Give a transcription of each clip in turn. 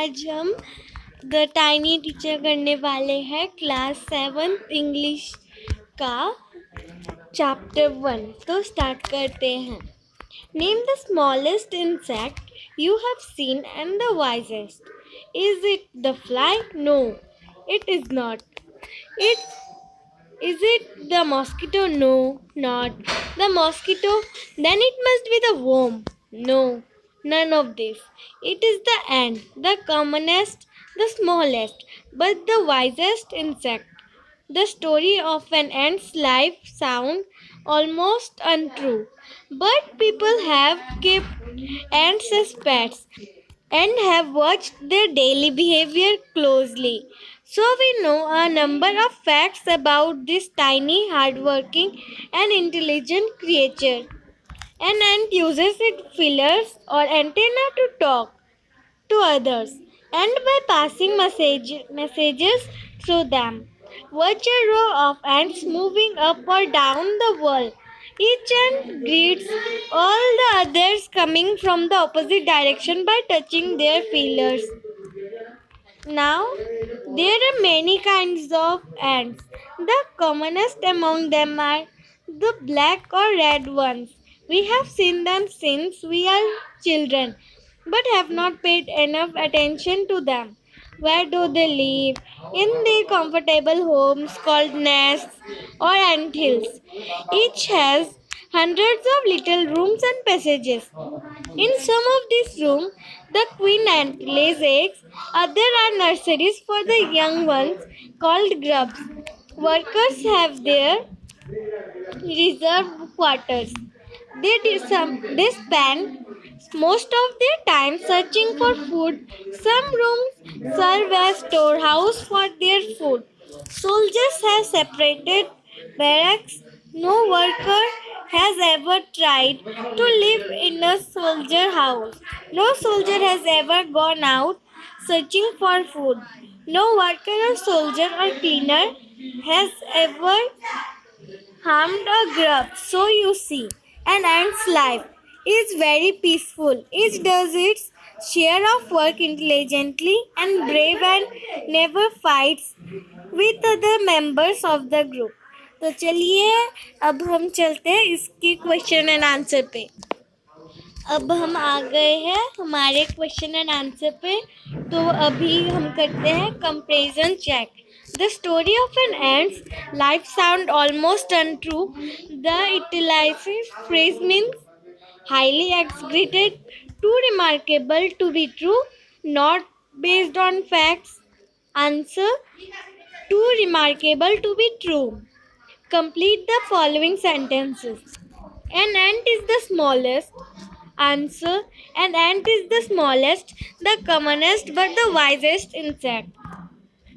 आज हम the tiny teacher करने वाले हैं क्लास 7 इंग्लिश का चैप्टर 1। तो स्टार्ट करते हैं। Name the smallest insect you have seen and the wisest. Is it the fly? No, it is not. Is it the mosquito? No, not the mosquito. Then it must be the worm. No, none of this. It is the ant, the commonest, the smallest, but the wisest insect. The story of an ant's life sounds almost untrue, but people have kept ants as pets and have watched their daily behavior closely. So we know a number of facts about this tiny, hardworking, and intelligent creature. An ant uses its feelers or antenna to talk to others and by passing messages through them. Watch a row of ants moving up or down the wall. Each ant greets all the others coming from the opposite direction by touching their feelers. Now, there are many kinds of ants. The commonest among them are the black or red ones. We have seen them since we are children, but have not paid enough attention to them. Where do they live? In their comfortable homes called nests or ant hills. Each has hundreds of little rooms and passages. In some of these rooms, the queen ant lays eggs. Others are nurseries for the young ones called grubs. Workers have their reserved quarters. They spend most of their time searching for food. Some rooms serve as storehouse for their food. Soldiers have separated barracks. No worker has ever tried to live in a soldier house. No soldier has ever gone out searching for food. No worker or soldier or cleaner has ever harmed a grub. So you see, an ant's life is very peaceful. It does its share of work intelligently and brave and never fights with other members of the group. तो चलिए अब हम चलते हैं इसकी question and answer पे। अब हम आ गए हैं हमारे क्वेश्चन एंड आंसर पे। तो अभी हम करते हैं comparison check. The story of an ant's life sounds almost untrue. The utilized phrase means highly exaggerated, too remarkable to be true, not based on facts. Answer: too remarkable to be true. Complete the following sentences. An ant is the smallest. Answer: an ant is the smallest, the commonest, but the wisest insect.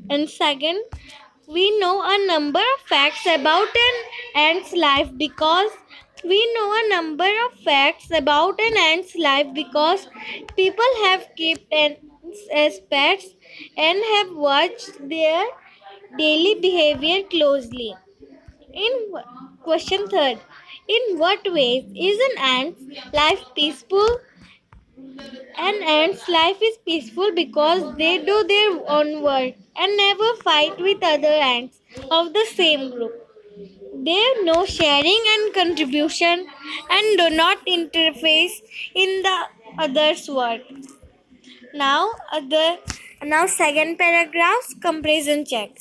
And second, we know a number of facts about an ant's life because people have kept ants as pets and have watched their daily behavior closely. Question third, in what ways is an ant's life peaceful? An ant's life is peaceful because they do their own work and never fight with other ants of the same group. They know sharing and contribution and do not interface in the other's work. Now second paragraph, comparison check.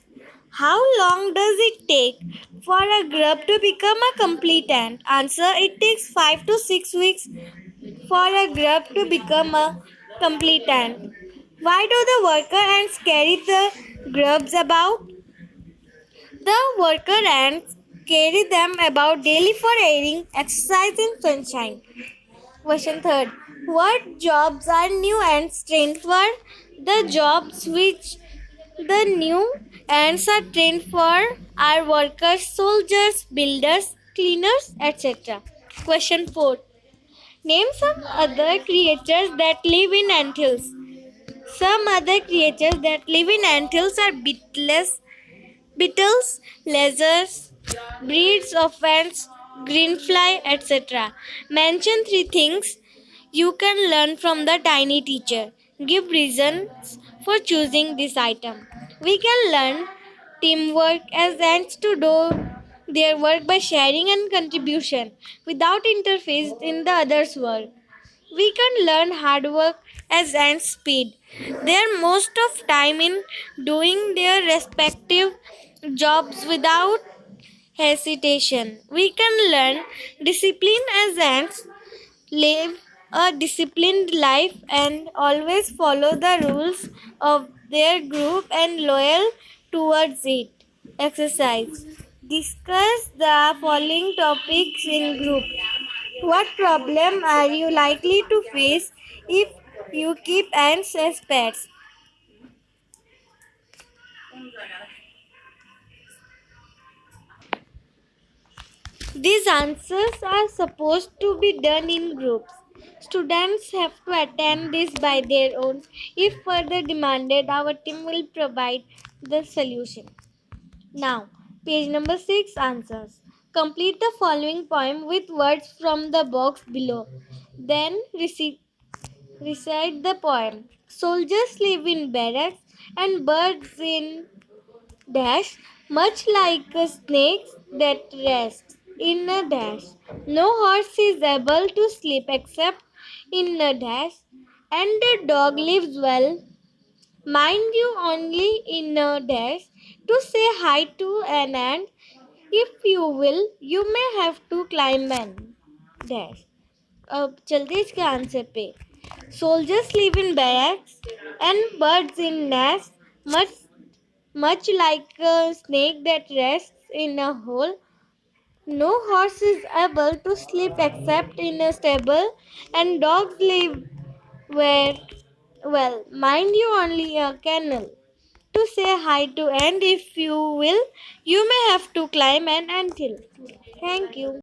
How long does it take for a grub to become a complete ant? Answer: it takes 5 to 6 weeks for a grub to become a complete ant. Why do the worker ants carry the grubs about? The worker ants carry them about daily for airing, exercise in sunshine. Question third. What jobs are new ants trained for? The jobs which the new ants are trained for are workers, soldiers, builders, cleaners, etc. Question 4. Name some other creatures that live in anthills. Some other creatures that live in anthills are beetles, lizards, breeds of ants, greenfly, etc. Mention 3 things you can learn from the tiny teacher. Give reasons for choosing this item. We can learn teamwork as ants to do their work by sharing and contribution without interference in the other's work. We can learn hard work as ants speed. Their most of time in doing their respective jobs without hesitation. We can learn discipline as ants live a disciplined life and always follow the rules of their group and loyal towards it. Exercise. Discuss the following topics in group. What problem are you likely to face if you keep ants as pets? These answers are supposed to be done in groups. Students have to attend this by their own. If further demanded, our team will provide the solution. Now, page number 6 answers. Complete the following poem with words from the box below. Then recite the poem. Soldiers live in barracks and birds in dash, much like a snake that rests in a dash. No horse is able to sleep except in a dash, and the dog lives well. Mind you, only in a dash. To say hi to an ant, if you will, you may have to climb an dash. अब चलते हैं इसके answer पे. Soldiers live in barracks and birds in nests, much like a snake that rests in a hole. No horse is able to sleep except in a stable, and dogs live where, well, mind you, only a kennel. To say hi to and if you will, you may have to climb an anthill. Thank you.